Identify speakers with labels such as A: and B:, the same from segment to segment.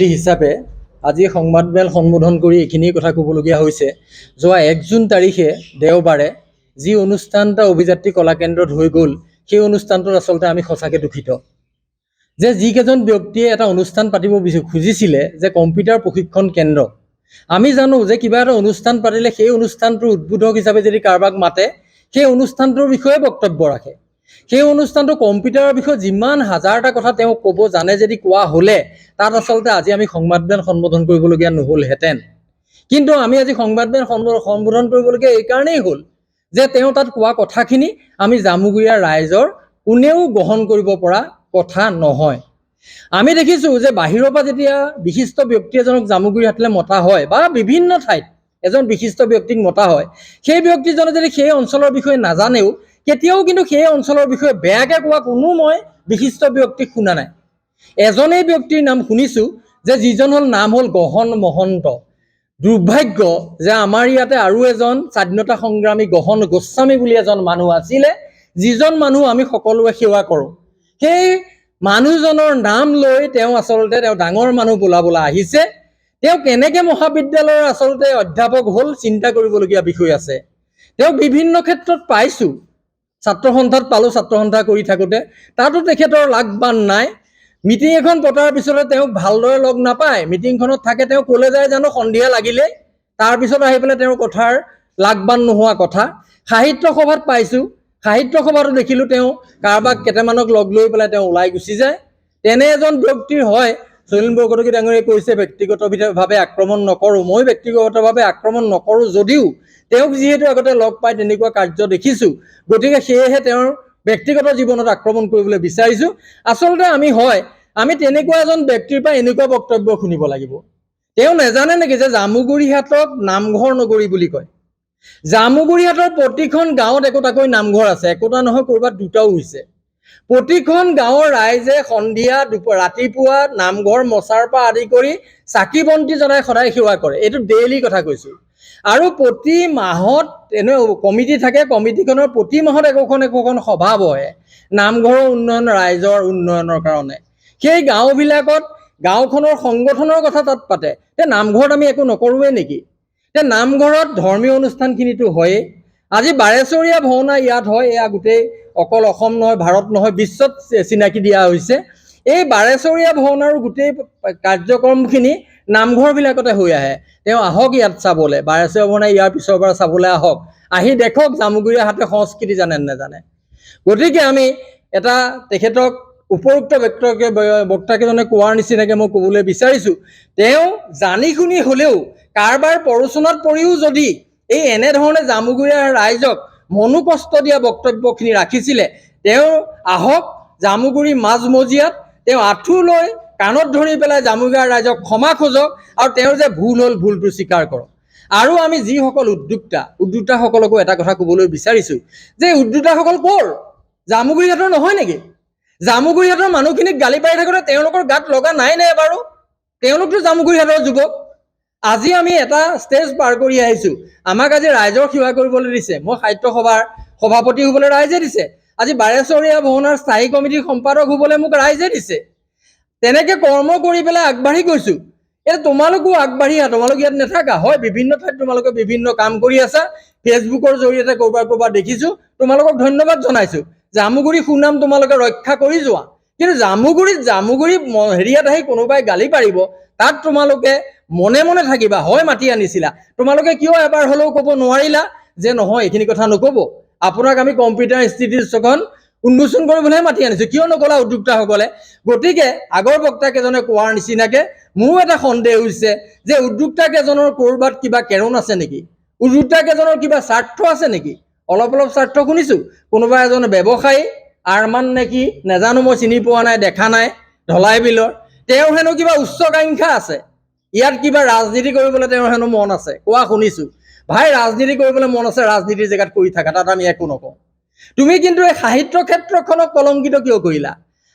A: মুৰব্বী হিচাপে আজি সংবাদমেল সম্বোধন কৰি এইখিনি কথা ক'বলগীয়া হৈছে। যোৱা 1 জুন তাৰিখে দেওবাৰে যি অনুষ্ঠান এটা অভিযাত্ৰী কলাকেন্দ্ৰত হৈ গ'ল, সেই অনুষ্ঠানটোত আচলতে আমি সঁচাকৈ দুখিত যে যিকেইজন ব্যক্তিয়ে এটা অনুষ্ঠান পাতিব খুজিছিলে যে কম্পিউটাৰ প্ৰশিক্ষণ কেন্দ্ৰ, আমি জানো যে কিবা এটা অনুষ্ঠান পাতিলে সেই অনুষ্ঠানটোৰ উদ্বোধক হিচাপে যদি কাৰোবাক মাতে, সেই অনুষ্ঠানটোৰ বিষয়ে বক্তব্য ৰাখে। সেই অনুষ্ঠানটো কম্পিউটাৰৰ বিষয়ে যিমান হাজাৰটা কথা তেওঁ ক'ব জানে যদি কোৱা হ'লে তাত আচলতে আজি আমি সংবাদমেল সম্বোধন কৰিবলগীয়া নহ'লহেঁতেন। কিন্তু আমি আজি সংবাদমেল সম্বোধন কৰিবলগীয়া এইকাৰণেই হ'ল যে তেওঁ তাত কোৱা কথাখিনি আমি জামুগুৰিয়াৰ ৰাইজৰ কোনেও গ্ৰহণ কৰিব পৰা কথা নহয়। আমি দেখিছোঁ যে বাহিৰৰ পৰা যেতিয়া বিশিষ্ট ব্যক্তি এজনক জামুগুৰি হাটলৈ মতা হয় বা বিভিন্ন ঠাইত এজন বিশিষ্ট ব্যক্তিক মতা হয়, সেই ব্যক্তিজনে যদি সেই অঞ্চলৰ বিষয়ে নাজানেও কেতিয়াও কিন্তু সেই অঞ্চলৰ বিষয়ে বেয়াকৈ কোৱা কোনো মই বিশিষ্ট ব্যক্তিক শুনা নাই। এজনেই ব্যক্তিৰ নাম শুনিছোঁ যে যিজন নাম হ'ল গহন মহন্ত। দুৰ্ভাগ্য যে আমাৰ ইয়াতে আৰু এজন স্বাধীনতা সংগ্ৰামী গহন গোস্বামী বুলি এজন মানুহ আছিলে, যিজন মানুহ আমি সকলোৱে সেৱা কৰোঁ। সেই মানুহজনৰ নাম লৈ তেওঁ আচলতে তেওঁ ডাঙৰ মানুহ বোলাবলৈ আহিছে। তেওঁ কেনেকৈ মহাবিদ্যালয়ৰ আচলতে অধ্যাপক হ'ল চিন্তা কৰিবলগীয়া বিষয় আছে। তেওঁ বিভিন্ন ক্ষেত্ৰত পাইছোঁ, ছাত্ৰ সন্থাত পালোঁ, ছাত্ৰ সন্থা কৰি থাকোঁতে তাতো তেখেতৰ লাগ-বান নাই। মিটিং এখন পতাৰ পিছতে তেওঁক ভালদৰে লগ নাপায়, মিটিংখনত থাকে, তেওঁ ক'লে যায় জানো সন্ধিয়া লাগিলে, তাৰপিছত আহি পেলাই তেওঁৰ কথাৰ লাগ-বান নোহোৱা কথা। সাহিত্য সভাত পাইছোঁ, সাহিত্য সভাতো দেখিলোঁ তেওঁ কাৰোবাক কেইটামানক লগ লৈ পেলাই তেওঁ ওলাই গুচি যায়। তেনে এজন ব্যক্তিৰ হয় চলিন বৰকটকী ডাঙৰীয়াই কৈছে ব্যক্তিগতভাৱে আক্ৰমণ নকৰোঁ, মই ব্যক্তিগতভাৱে আক্ৰমণ নকৰোঁ যদিও তেওঁক যিহেতু আগতে লগ পাই তেনেকুৱা কাৰ্য দেখিছোঁ, গতিকে সেয়েহে তেওঁৰ ব্যক্তিগত জীৱনত আক্ৰমণ কৰিবলৈ বিচাৰিছোঁ। আচলতে আমি তেনেকুৱা এজন ব্যক্তিৰ পৰা এনেকুৱা বক্তব্য শুনিব লাগিব। তেওঁ নাজানে নেকি যে জামুগুৰিহাটক নামঘৰ নগৰী বুলি কয়? জামুগুৰিহাটৰ প্ৰতিখন গাঁৱত একোটাকৈ নামঘৰ আছে, একোটা নহয় ক'ৰবাত দুটাও হৈছে। প্ৰতিখন গাঁৱৰ ৰাইজে সন্ধিয়া ৰাতিপুৱা নামঘৰ মচাৰ পৰা আদি কৰি চাকি বন্তি জ্বলাই সদায় সেৱা কৰে, এইটো ডেইলি কথা কৈছোঁ। আৰু প্ৰতি মাহত এনে কমিটি থাকে, কমিটিখনৰ প্ৰতি মাহত একোখন সভা বহে নামঘৰৰ উন্নয়ন, ৰাইজৰ উন্নয়নৰ কাৰণে। সেই গাঁওবিলাকত গাঁওখনৰ সংগঠনৰ কথা তাত পাতে। নামঘৰত আমি একো নকৰোঁৱে নেকি? নামঘৰত ধৰ্মীয় অনুষ্ঠানখিনিতো হয়েই। আজি বাৰেচৰীয়া ভাওনা ইয়াত হয়, এয়া গোটেই অকল অসম নহয়, ভাৰত নহয়, বিশ্বত চিনাকি দিয়া হৈছে। এই বাৰেচৰীয়া ভাওনাৰ গোটেই কাৰ্যক্ৰমখিনি নামঘৰবিলাকতে হৈ আহে। তেওঁ আহক ইয়াত চাবলৈ, বাৰেচৰীয়া ভাওনা ইয়াৰ পিছৰ পৰা চাবলৈ আহক, আহি দেখক জামুগুৰিয়া হাটে সংস্কৃতি জানে নাজানে। গতিকে আমি এটা তেখেতক উপৰোক্ত বক্তাকেইজনে কোৱাৰ নিচিনাকৈ মই ক'বলৈ বিচাৰিছোঁ, তেওঁ জানি শুনি হ'লেও কাৰোবাৰ প্ৰৰোচনাত পৰিও যদি এই এনেধৰণে জামুগুৰিয়াৰ ৰাইজক মনোকষ্ট দিয়া বক্তব্যখিনি ৰাখিছিলে, তেওঁ আহক জামুগুৰি মাজমজিয়াত তেওঁ আঁঠু লৈ কাণত ধৰি পেলাই জামুগুৰিয়াৰ ৰাইজক ক্ষমা খোজক আৰু তেওঁৰ যে ভুল হ'ল ভুলটো স্বীকাৰ কৰক। আৰু আমি যিসকল উদ্যোক্তাসকলকো এটা কথা ক'বলৈ বিচাৰিছোঁ যে উদ্যোক্তাসকল ক'ৰ? জামুগুৰিহাটৰ নহয় নেকি? জামুগুৰিহাটৰ মানুহখিনিক গালি পাৰি থাকোঁতে তেওঁলোকৰ গাত লগা নাই নে বাৰু? তেওঁলোকতো জামুগুৰিহাটৰ যুৱক। আজি আমি এটা ষ্টেজ পাৰ কৰি আহিছোঁ, আমাক আজি ৰাইজৰ সেৱা কৰিবলৈ দিছে, মই সাহিত্য সভাৰ সভাপতি হ'বলৈ ৰাইজে দিছে, আজি বাৰেচৰীয়া ভাওনাৰ স্থায়ী কমিটিৰ সম্পাদক হ'বলৈ মোক ৰাইজে দিছে। তেনেকৈ কৰ্ম কৰি পেলাই আগবাঢ়ি গৈছোঁ। এতিয়া তোমালোকো আগবাঢ়ি আহা, তোমালোক ইয়াত নাথাকা হয়, বিভিন্ন ঠাইত তোমালোকে বিভিন্ন কাম কৰি আছা, ফেচবুকৰ জৰিয়তে ক'ৰবাত দেখিছোঁ, তোমালোকক ধন্যবাদ জনাইছোঁ। জামুগুৰি সুনাম তোমালোকে ৰক্ষা কৰি যোৱা, কিন্তু জামুগুৰি হেৰিয়াত আহি কোনোবাই গালি পাৰিব, তাত তোমালোকে মনে মনে থাকিবা। হয় মাতি আনিছিলা, তোমালোকে কিয় এবাৰ হ'লেও ক'ব নোৱাৰিলা যে নহয় এইখিনি কথা নক'ব, আপোনাক আমি কম্পিউটাৰ ইনষ্টিটিউটখন উন্মোচন কৰিবলৈহে মাতি আনিছোঁ, কিয় নক'লা উদ্যোক্তাসকলে? গতিকে আগৰ বক্তাকেইজনে কোৱাৰ নিচিনাকৈ মোৰো এটা সন্দেহ হৈছে যে উদ্যোক্তাকেইজনৰ ক'ৰবাত কিবা কেৰণ আছে নেকি? উদ্যোক্তাকেইজনৰ কিবা স্বাৰ্থ আছে নেকি? অলপ স্বাৰ্থ শুনিছোঁ, কোনোবা এজন ব্যৱসায়ী আৰমান নে কি নাজানো, মই চিনি পোৱা নাই, দেখা নাই, ধলাই বিলৰ, তেওঁৰ হেনো কিবা উচ্চাকাংক্ষা আছে, ইয়াত কিবা ৰাজনীতি কৰিবলৈ তেওঁৰ হেনো মন আছে, কোৱা শুনিছোঁ। ভাই, ৰাজনীতি কৰিবলৈ মন আছে, ৰাজনীতিৰ জেগাত কৰি থাকা, তাত আমি একো নকওঁ। তুমি কিন্তু এই সাহিত্য ক্ষেত্ৰখনক কলংকিত কিয় কৰিলা?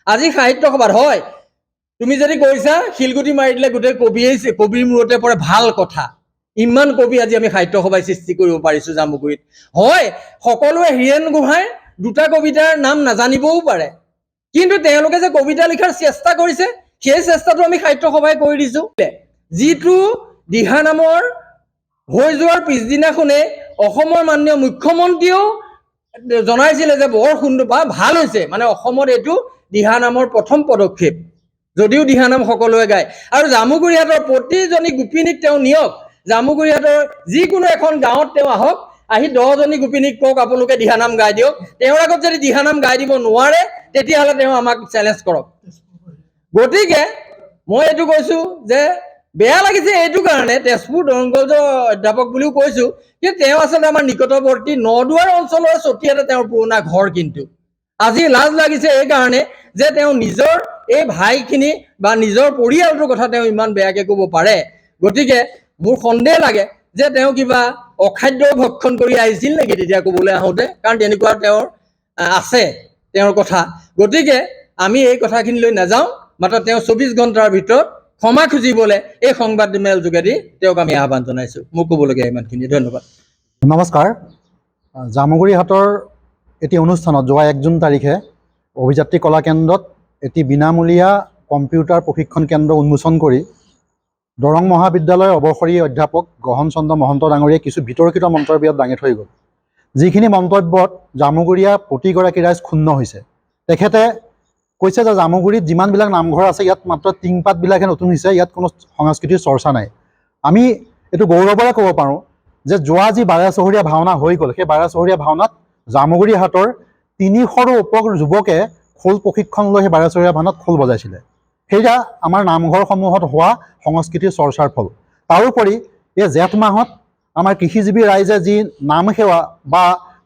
A: আজি সাহিত্য সভাত হয় তুমি যদি কৈছা শিলগুটি মাৰি দিলে গোটেই কবিৰ মূৰতে পৰে, ভাল কথা, ইমান কবি আজি আমি সাহিত্য সভাই সৃষ্টি কৰিব পাৰিছোঁ জামুগুৰিত। হয়, সকলোৱে হীৰেণ গোহাঁইৰ দুটা কবিতাৰ নাম নাজানিবও পাৰে, কিন্তু তেওঁলোকে যে কবিতা লিখাৰ চেষ্টা কৰিছে সেই চেষ্টাটো আমি সাহিত্য সভাই কৰি দিছোঁ। যিটো দিহানামৰ হৈ যোৱাৰ পিছদিনাখনে অসমৰ মাননীয় মুখ্যমন্ত্ৰীয়েও জনাইছিলে যে বৰ সুন্দৰ বা ভাল হৈছে, মানে অসমত এইটো দিহানামৰ প্ৰথম পদক্ষেপ, যদিও দিহানাম সকলোৱে গায়। আৰু জামুগুৰিহাটৰ প্ৰতিজনী গোপিনীক তেওঁ নিয়ক, জামুগুৰিহাটৰ যিকোনো এখন গাঁৱত তেওঁ আহক, আহি 10জনী গোপিনীক কওক আপোনালোকে দিহানাম গাই দিয়ক। তেওঁৰ আগত যদি দিহানাম গাই দিব নোৱাৰে তেতিয়াহ'লে তেওঁ আমাক চেলেঞ্জ কৰক। গতিকে মই এইটো কৈছোঁ যে বেয়া লাগিছে এইটো কাৰণে, তেজপুৰ দৰংগজৰ অধ্যাপক বুলিও কৈছোঁ, কিন্তু তেওঁ আচলতে আমাৰ নিকটৱৰ্তী নদুৱাৰ অঞ্চলৰ চতিয়াতে তেওঁৰ পুৰণা ঘৰ। কিন্তু আজি লাজ লাগিছে এইকাৰণে যে তেওঁ নিজৰ এই ভাইখিনি বা নিজৰ পৰিয়ালটোৰ কথা তেওঁ ইমান বেয়াকৈ ক'ব পাৰে। গতিকে মোৰ সন্দেহ লাগে যে তেওঁ কিবা অখাদ্য ভক্ষণ কৰি আহিছিল নেকি তেতিয়া ক'বলৈ আহোঁতে, কাৰণ তেনেকুৱা তেওঁৰ আছে তেওঁৰ কথা। গতিকে আমি এই কথাখিনি লৈ নাযাওঁ, মাত্ৰ তেওঁ 24 ঘণ্টাৰ ভিতৰত ক্ষমা খুজিবলৈ এই সংবাদমেল যোগেদি তেওঁক আমি আহ্বান জনাইছোঁ। মোক ক'বলগীয়া ইমানখিনি, ধন্যবাদ।
B: নমস্কাৰ। জামুগুৰিহাটৰ এটি অনুষ্ঠানত যোৱা 1 জুন তাৰিখে অভিযাত্ৰী কলা কেন্দ্ৰত এটি বিনামূলীয়া কম্পিউটাৰ প্ৰশিক্ষণ কেন্দ্ৰ উন্মোচন কৰি দৰং মহাবিদ্যালয়ৰ অৱসৰী অধ্যাপক গ্ৰহণ চন্দ্ৰ মহন্ত ডাঙৰীয়াই কিছু বিতৰ্কিত মন্তব্য দাঙি থৈ গ'ল, যিখিনি মন্তব্যত জামুগুৰিয়া প্ৰতিগৰাকী ৰাইজ ক্ষুণ্ণ হৈছে। তেখেতে কৈছে যে জামুগুৰিত যিমানবিলাক নামঘৰ আছে ইয়াত মাত্ৰ টিংপাতবিলাকহে নতুন হৈছে, ইয়াত কোনো সংস্কৃতিৰ চৰ্চা নাই। আমি এইটো গৌৰৱেৰে ক'ব পাৰোঁ যে যোৱা যি 12 চহৰীয়া ভাওনা হৈ গ'ল, সেই 12 চহৰীয়া ভাওনাত জামুগুৰিহাটৰ 300ৰো ওপৰ যুৱকে খোল প্ৰশিক্ষণ লৈ সেই 12 চহৰীয়া ভাওনাত খোল বজাইছিলে। সেয়া আমাৰ নামঘৰসমূহত হোৱা সংস্কৃতিৰ চৰ্চাৰ ফল। তাৰোপৰি এই জেঠ মাহত আমাৰ কৃষিজীৱী ৰাইজে যি নাম সেৱা বা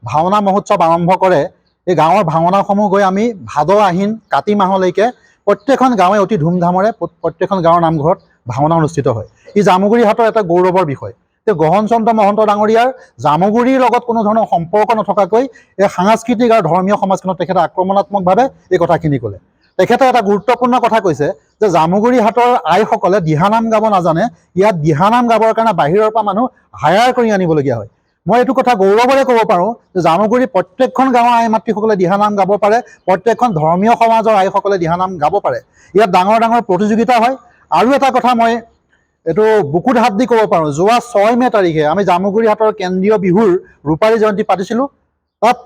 B: ভাওনা মহোৎসৱ আৰম্ভ কৰে, এই গাঁৱৰ ভাওনাসমূহ গৈ আমি ভাদ আহিন কাতি মাহলৈকে প্ৰত্যেকখন গাঁৱে অতি ধুমধামেৰে প্ৰত্যেকখন গাঁৱৰ নামঘৰত ভাওনা অনুষ্ঠিত হয়। ই জামুগুৰিহাটৰ এটা গৌৰৱৰ বিষয়। গ্ৰহণ চন্দ্ৰ মহন্ত ডাঙৰীয়াৰ জামুগুৰিৰ লগত কোনো ধৰণৰ সম্পৰ্ক নথকাকৈ এই সাংস্কৃতিক আৰু ধৰ্মীয় সমাজখনত তেখেতে আক্ৰমণাত্মকভাৱে এই কথাখিনি ক'লে। তেখেতে এটা গুৰুত্বপূৰ্ণ কথা কৈছে যে জামুগুৰিহাটৰ আইসকলে দিহানাম গাব নাজানে, ইয়াত দিহানাম গাবৰ কাৰণে বাহিৰৰ পৰা মানুহ হায়াৰ কৰি আনিবলগীয়া হয়। মই এইটো কথা গৌৰৱেৰে ক'ব পাৰোঁ যে জামুগুৰিৰ প্ৰত্যেকখন গাঁৱৰ আই মাতৃসকলে দিহানাম গাব পাৰে, প্ৰত্যেকখন ধৰ্মীয় সমাজৰ আইসকলে দিহানাম গাব পাৰে। ইয়াত ডাঙৰ ডাঙৰ প্ৰতিযোগিতা হয়। আৰু এটা কথা মই এইটো বুকুত হাত দি ক'ব পাৰোঁ, যোৱা 6 মে তাৰিখে আমি জামুগুৰিহাটৰ কেন্দ্ৰীয় বিহুৰ ৰূপালী জয়ন্তী পাতিছিলোঁ। তাত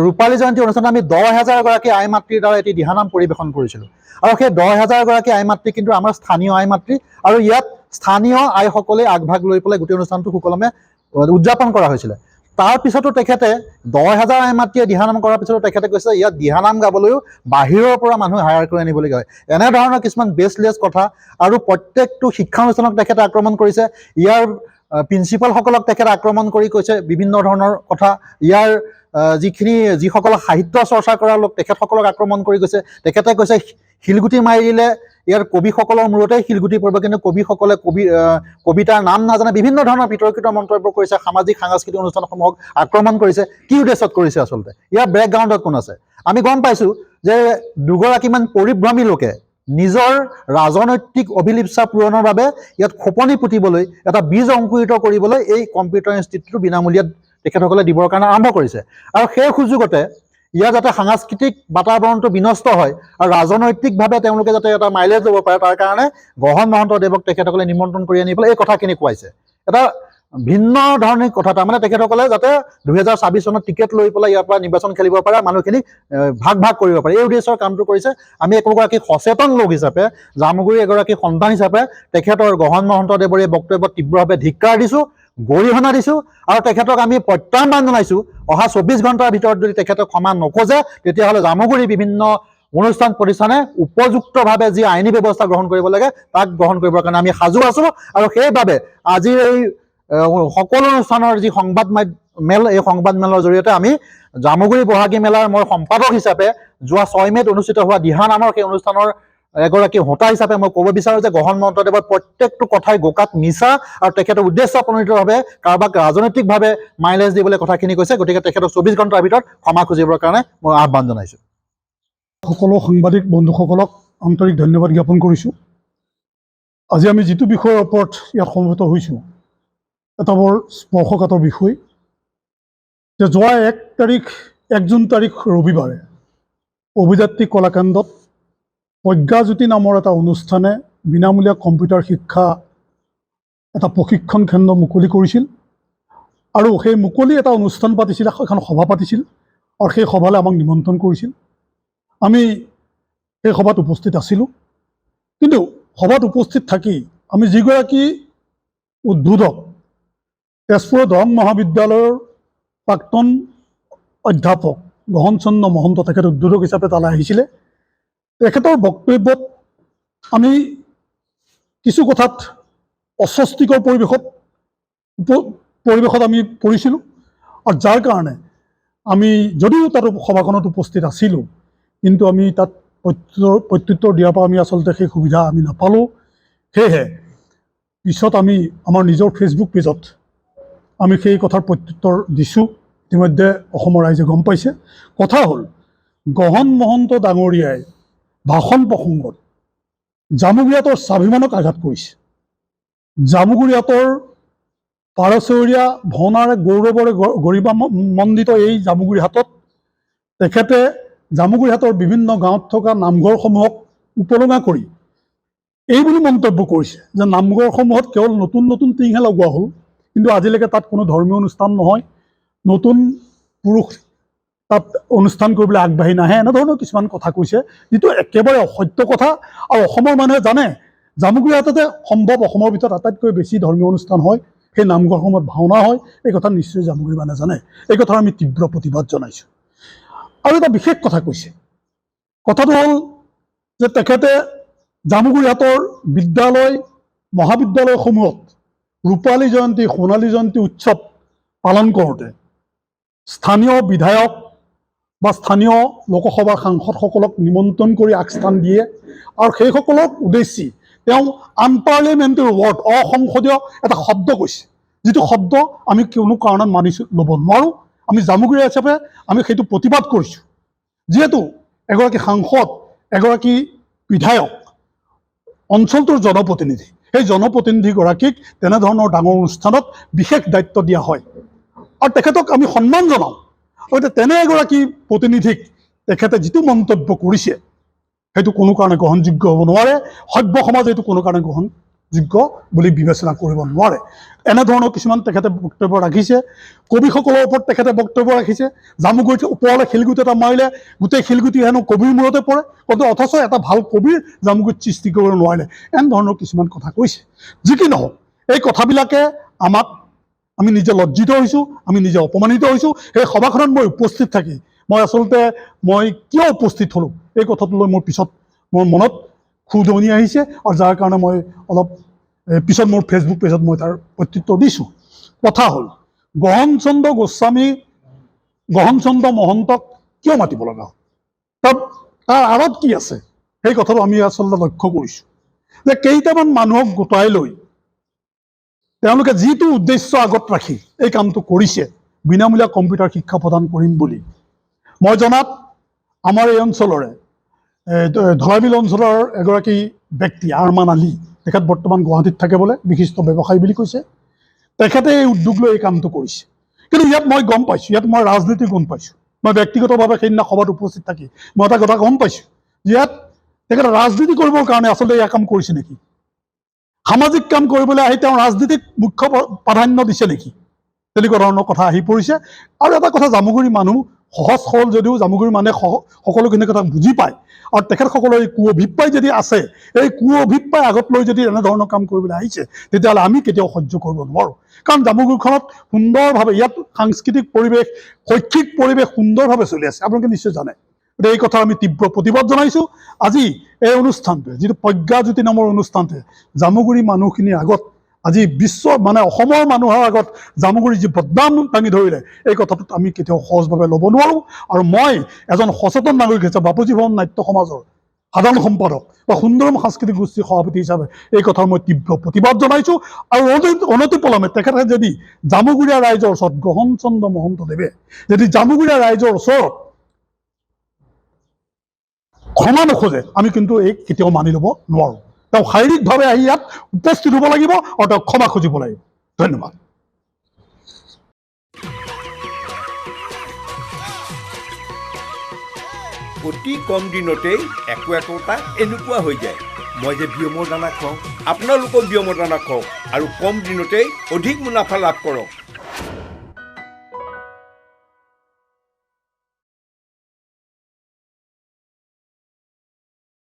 B: ৰূপালী জয়ন্তী অনুষ্ঠানত আমি 10,000 গৰাকী আই মাতৃৰ দ্বাৰা এটি দিহানাম পৰিৱেশন কৰিছিলোঁ। আৰু সেই 10,000 গৰাকী আই মাতৃ কিন্তু আমাৰ স্থানীয় আই মাতৃ, আৰু ইয়াত স্থানীয় আইসকলে আগভাগ লৈ পেলাই গোটেই অনুষ্ঠানটো সুকলমে উদযাপন কৰা হৈছিলে। তাৰপিছতো তেখেতে 10,000 আই মাতৃয়ে দিহানাম কৰাৰ পিছতো তেখেতে কৈছে ইয়াত দিহানাম গাবলৈও বাহিৰৰ পৰা মানুহ হায়াৰ কৰি আনিবলগীয়া হয়। এনেধৰণৰ কিছুমান বেছলেছ কথা। আৰু প্ৰত্যেকটো শিক্ষানুষ্ঠানক তেখেতে আক্ৰমণ কৰিছে। ইয়াৰ প্ৰিন্সিপালসকলক তেখেতে আক্ৰমণ কৰি কৈছে বিভিন্ন ধৰণৰ কথা। ইয়াৰ যিসকল সাহিত্য চৰ্চা কৰা লোক তেখেতসকলক আক্ৰমণ কৰি গৈছে। তেখেতে কৈছে শিলগুটি মাৰি দিলে ইয়াৰ কবিসকলৰ মূৰতে শিলগুটি পৰিব, কিন্তু কবিসকলে কবিতাৰ নাম নাজানে। বিভিন্ন ধৰণৰ বিতৰ্কিত মন্তব্য কৰিছে, সামাজিক সাংস্কৃতিক অনুষ্ঠানসমূহক আক্ৰমণ কৰিছে। কি উদ্দেশ্যত কৰিছে আচলতে? ইয়াৰ বেকগ্ৰাউণ্ডত কোন আছে? আমি গম পাইছোঁ যে দুগৰাকীমান পৰিভ্ৰমী লোকে নিজৰ ৰাজনৈতিক অভিলিপ্সা পূৰণৰ বাবে ইয়াত খোপনি পুতিবলৈ, এটা বীজ অংকুৰিত কৰিবলৈ এই কম্পিউটাৰ ইনষ্টিটিউটটো বিনামূলীয়াত তেখেতসকলে দিবৰ কাৰণে আৰম্ভ কৰিছে। আৰু সেই সুযোগতে ইয়াৰ যাতে সাংস্কৃতিক বাতাবৰণটো বিনষ্ট হয় আৰু ৰাজনৈতিকভাৱে তেওঁলোকে যাতে এটা মাইলেজ ল'ব পাৰে, তাৰ কাৰণে গ্ৰহণ মহন্তদেৱক তেখেতসকলে নিমন্ত্ৰণ কৰি আনি পেলাই এই কথাখিনি কোৱাইছে। এটা ভিন্ন ধৰণৰ কথা, তাৰমানে তেখেতসকলে যাতে 2026 চনত টিকেট লৈ পেলাই ইয়াৰ পৰা নিৰ্বাচন খেলিব পাৰে, মানুহখিনি ভাগ ভাগ কৰিব পাৰে, এই উদ্দেশ্যৰ কামটো কৰিছে। আমি একোগৰাকী সচেতন লোক হিচাপে, জামুগুৰি এগৰাকী সন্তান হিচাপে তেখেতৰ গ্ৰহণ মহন্তদেৱৰ এই বক্তব্যত তীব্ৰভাৱে ধিক্কাৰ দিছোঁ, গৰিহণা দিছোঁ। আৰু তেখেতক আমি প্ৰত্যাহ্বান জনাইছোঁ, অহা 24 ঘণ্টাৰ ভিতৰত যদি তেখেতক ক্ষমা নখোজে তেতিয়াহ'লে জামুগুৰি বিভিন্ন অনুষ্ঠান প্ৰতিষ্ঠানে উপযুক্তভাৱে যি আইনী ব্যৱস্থা গ্ৰহণ কৰিব লাগে তাক গ্ৰহণ কৰিবৰ কাৰণে আমি সাজু আছোঁ। আৰু সেইবাবে আজিৰ এই সকলো অনুষ্ঠানৰ যি সংবাদ মেল, এই সংবাদ মেলৰ জৰিয়তে আমি জামুগুৰি বহাগী মেলাৰ মই সম্পাদক হিচাপে যোৱা 6 মেত অনুষ্ঠিত হোৱা দিহানামৰ সেই অনুষ্ঠানৰ এগৰাকী হোতা হিচাপে মই ক'ব বিচাৰোঁ যে গ্ৰহণ মহন্তদেৱৰ প্ৰত্যেকটো কথাই গোকাত মিছা, আৰু তেখেতৰ উদ্দেশ্য প্ৰণোদিতভাৱে কাৰোবাক ৰাজনৈতিকভাৱে মাইলেজ দিবলৈ কথাখিনি কৈছে। গতিকে তেখেতক 24 ঘণ্টাৰ ভিতৰত ক্ষমা খুজিবৰ কাৰণে মই আহ্বান জনাইছোঁ।
C: সকলো সাংবাদিক বন্ধুসকলক আন্তৰিক ধন্যবাদ জ্ঞাপন কৰিছোঁ। আজি আমি যিটো বিষয়ৰ ওপৰত ইয়াত সমবেত হৈছোঁ, এটা বৰ স্পৰ্শকাতৰ বিষয় যে যোৱা 1 জুন তাৰিখ ৰবিবাৰে অভিযাত্ৰী কলাকেন্দ্ৰত প্ৰজ্ঞাজ্যোতি নামৰ এটা অনুষ্ঠানে বিনামূলীয়া কম্পিউটাৰ শিক্ষা এটা প্ৰশিক্ষণ কেন্দ্ৰ মুকলি কৰিছিল আৰু সেই মুকলি এটা অনুষ্ঠান পাতিছিল, এখন সভা পাতিছিল আৰু সেই সভালৈ আমাক নিমন্ত্ৰণ কৰিছিল। আমি সেই সভাত উপস্থিত আছিলোঁ, কিন্তু সভাত উপস্থিত থাকি আমি যিগৰাকী উদ্বোধক তেজপুৰৰ দৰং মহাবিদ্যালয়ৰ প্ৰাক্তন অধ্যাপক গহন চন্দ্ৰ মহন্ত, তেখেত উদ্বোধক হিচাপে তালৈ আহিছিলে। তেখেতৰ বক্তব্যত আমি কিছু কথাত অস্বস্তিকৰ পৰিৱেশত আমি পৰিছিলোঁ আৰু যাৰ কাৰণে আমি যদিও তাত সভাখনত উপস্থিত আছিলোঁ, কিন্তু আমি তাত প্ৰত্যুত্তৰ দিয়াৰ পৰা আমি আচলতে সেই সুবিধা আমি নাপালোঁ। সেয়েহে পিছত আমি আমাৰ নিজৰ ফেচবুক পেজত আমি সেই কথাৰ প্ৰত্যুত্তৰ দিছোঁ। ইতিমধ্যে অসমৰ ৰাইজে গম পাইছে। কথা হ'ল, গহন মহন্ত ডাঙৰীয়াই ভাষণ প্ৰসংগত জামুগুৰিয়াতৰ স্বাভিমানক আঘাত কৰিছে। জামুগুৰিয়াতৰ পাৰচৌৰীয়া ভাওনাৰে গৌৰৱৰে গৰিমামণ্ডিত এই জামুগুৰিহাটত তেখেতে জামুগুৰিহাটৰ বিভিন্ন গাঁৱত থকা নামঘৰসমূহক উপলুঙা কৰি এই বুলি মন্তব্য কৰিছে যে নামঘৰসমূহত কেৱল নতুন নতুন টিংহে লগোৱা হ'ল, কিন্তু আজিলৈকে তাত কোনো ধৰ্মীয় অনুষ্ঠান নহয়, নতুন পুৰুষ তাত অনুষ্ঠান কৰিবলৈ আগবাঢ়ি নাহে, এনেধৰণৰ কিছুমান কথা কৈছে, যিটো একেবাৰে অসত্য কথা। আৰু অসমৰ মানুহে জানে জামুগুৰিহাটতে সম্ভৱ অসমৰ ভিতৰত আটাইতকৈ বেছি ধৰ্মীয় অনুষ্ঠান হয়, সেই নামঘৰসমূহত ভাওনা হয়। এই কথা নিশ্চয় জামুগুৰি মানুহে জানে। এই কথাৰ আমি তীব্ৰ প্ৰতিবাদ জনাইছোঁ। আৰু এটা বিশেষ কথা কৈছে, কথাটো হ'ল যে তেখেতে জামুগুৰিহাটৰ বিদ্যালয় মহাবিদ্যালয়সমূহত ৰূপালী জয়ন্তী, সোণালী জয়ন্তী উৎসৱ পালন কৰোঁতে স্থানীয় বিধায়ক বা স্থানীয় লোকসভাৰ সাংসদসকলক নিমন্ত্ৰণ কৰি আগস্থান দিয়ে আৰু সেইসকলক উদ্দেশ্যি তেওঁ আনপাৰ্লিয়ামেণ্টেৰী ৱৰ্ড, অসংসদীয় এটা শব্দ কৈছে, যিটো শব্দ আমি কোনো কাৰণত মানি ল'ব নোৱাৰোঁ। আমি জামুগুৰিয়া হিচাপে আমি সেইটো প্ৰতিবাদ কৰিছোঁ। যিহেতু এগৰাকী সাংসদ, এগৰাকী বিধায়ক, অঞ্চলটোৰ জনপ্ৰতিনিধি, সেই জনপ্ৰতিনিধিগৰাকীক তেনেধৰণৰ ডাঙৰ অনুষ্ঠানত বিশেষ দায়িত্ব দিয়া হয় আৰু তেখেতক আমি সন্মান জনাওঁ। গতিকে তেনে এগৰাকী প্ৰতিনিধিক তেখেতে যিটো মন্তব্য কৰিছে সেইটো কোনো কাৰণে গ্ৰহণযোগ্য হ'ব নোৱাৰে। সভ্য সমাজে এইটো কোনো কাৰণে গ্ৰহণযোগ্য বুলি বিবেচনা কৰিব নোৱাৰে। এনেধৰণৰ কিছুমান তেখেতে বক্তব্য ৰাখিছে। কবিসকলৰ ওপৰত তেখেতে বক্তব্য ৰাখিছে। জামুগুৰিত ওপৰলৈ শিলগুটি এটা মাৰিলে গোটেই শিলগুটি হেনো কবিৰ মূৰতে পৰে, কিন্তু অথচ এটা ভাল কবিৰ জামুগুৰিত সৃষ্টি কৰিব নোৱাৰিলে। এনেধৰণৰ কিছুমান কথা কৈছে। যি কি নহওক, এই কথাবিলাকে আমি নিজে লজ্জিত হৈছোঁ, আমি নিজে অপমানিত হৈছোঁ। সেই সভাখনত মই উপস্থিত থাকি মই কিয় উপস্থিত হ'লোঁ, এই কথাটো লৈ মোৰ মনত খুদনি আহিছে আৰু যাৰ কাৰণে মই অলপ পিছত মোৰ ফেচবুক পেজত মই তাৰ প্ৰত্যুত্তৰ দিছোঁ। কথা হ'ল, গহন চন্দ্ৰ মহন্তক কিয় মাতিব লগা হ'ল, তাৰ আঁৰত কি আছে, সেই কথাটো আমি আচলতে লক্ষ্য কৰিছোঁ যে কেইটামান মানুহক গোটাই লৈ তেওঁলোকে যিটো উদ্দেশ্য আগত ৰাখি এই কামটো কৰিছে, বিনামূলীয়া কম্পিউটাৰ শিক্ষা প্ৰদান কৰিম বুলি। মই জনাত আমাৰ এই অঞ্চলৰে ধৰাবিল অঞ্চলৰ এগৰাকী ব্যক্তি আৰমান আলী, তেখেত বৰ্তমান গুৱাহাটীত থাকে বোলে, বিশিষ্ট ব্যৱসায়ী বুলি কৈছে। তেখেতে এই উদ্যোগ লৈ এই কামটো কৰিছে। কিন্তু ইয়াত মই গম পাইছোঁ, ইয়াত মই ৰাজনীতি গম পাইছোঁ। মই ব্যক্তিগতভাৱে সেইদিনা সভাত উপস্থিত থাকি মই এটা কথা গম পাইছোঁ, ইয়াত তেখেতে ৰাজনীতি কৰিবৰ কাৰণে আচলতে এয়া কাম কৰিছে নেকি, সামাজিক কাম কৰিবলৈ আহি তেওঁ ৰাজনীতিক মুখ্য প্ৰাধান্য দিছে নেকি, তেনেকুৱা ধৰণৰ কথা আহি পৰিছে। আৰু এটা কথা, জামুগুৰি মানুহ সহজ সৰল যদিও জামুগুৰি মানুহে সকলোখিনি কথা বুজি পায় আৰু তেখেতসকলৰ এই কুঅভিপ্ৰায় যদি আছে, এই কুঅভিপ্ৰায় আগত লৈ যদি এনেধৰণৰ কাম কৰিবলৈ আহিছে, তেতিয়াহ'লে আমি কেতিয়াও সহ্য কৰিব নোৱাৰোঁ। কাৰণ জামুগুৰিখনত সুন্দৰভাৱে, ইয়াত সাংস্কৃতিক পৰিৱেশ, শৈক্ষিক পৰিৱেশ সুন্দৰভাৱে চলি আছে, আপোনালোকে নিশ্চয় জানে। গতিকে এই কথা আমি তীব্ৰ প্ৰতিবাদ জনাইছোঁ। আজি এই অনুষ্ঠানটোৱে, যিটো প্ৰজ্ঞাজ্যোতি নামৰ অনুষ্ঠানটোৱে জামুগুৰি মানুহখিনিৰ আগত, আজি অসমৰ মানুহৰ আগত জামুগুৰি যি বদনাম দাঙি ধৰিলে, এই কথাটোত আমি কেতিয়াও সহজভাৱে ল'ব নোৱাৰোঁ। আৰু মই এজন সচেতন নাগৰিক হিচাপে, বাপুজী ভৱন নাট্য সমাজৰ সাধাৰণ সম্পাদক বা সুন্দৰম সাংস্কৃতিক গোষ্ঠীৰ সভাপতি হিচাপে এই কথাৰ মই তীব্ৰ প্ৰতিবাদ জনাইছোঁ। আৰু অনতিপলমে তেখেতে যদি জামুগুৰিয়া ৰাইজৰ ওচৰত, গহন চন্দ্ৰ মহন্তদেৱে যদি জামুগুৰিয়া ৰাইজৰ ওচৰত ক্ষমা নোখোজে, আমি কিন্তু এই কেতিয়াও মানি ল'ব নোৱাৰোঁ। তেওঁ শাৰীৰিকভাৱে আহি ইয়াত উপস্থিত হ'ব লাগিব আৰু তেওঁ ক্ষমা খুজিব লাগিব। ধন্যবাদ।
D: অতি কম দিনতেই একোটা এনেকুৱা হৈ যায় মই যে বিয়মৰ দানা খুৱাওঁ আপোনালোকেও বিয়মৰ দানা খুৱাওক আৰু কম দিনতেই অধিক মুনাফা লাভ কৰক